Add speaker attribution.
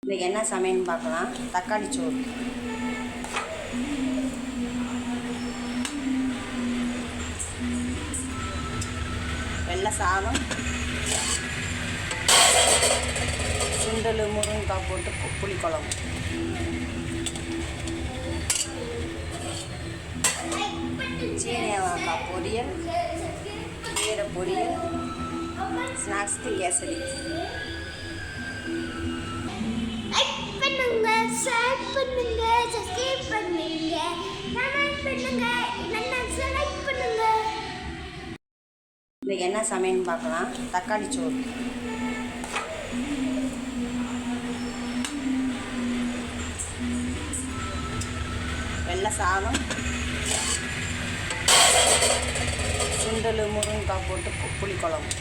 Speaker 1: இன்றைக்கி என்ன சமையல்னு பார்க்கலாம். தக்காளி சோறு, வெள்ளை சாதம், சுண்டல், முருங்கைக்காய் போட்டு புளிக்குழம்பு. சீனியக்காய் பொரியல், கீரை பொரியல், ஸ்நாக்ஸ்க்கு கேசரி.
Speaker 2: ஷேர் பண்ணுங்க, சப்ஸ்கிரைப் பண்ணுங்க, கமெண்ட் பண்ணுங்க, இல்லைன்னா செலக்ட் பண்ணுங்க.
Speaker 1: இன்றைக்கி என்ன சமையல்னு பார்க்கலாம். தக்காளி சோறு, வெள்ளை சாதம், சுண்டல், முருங்கைக்காய் போட்டு புளிக்குழம்பு.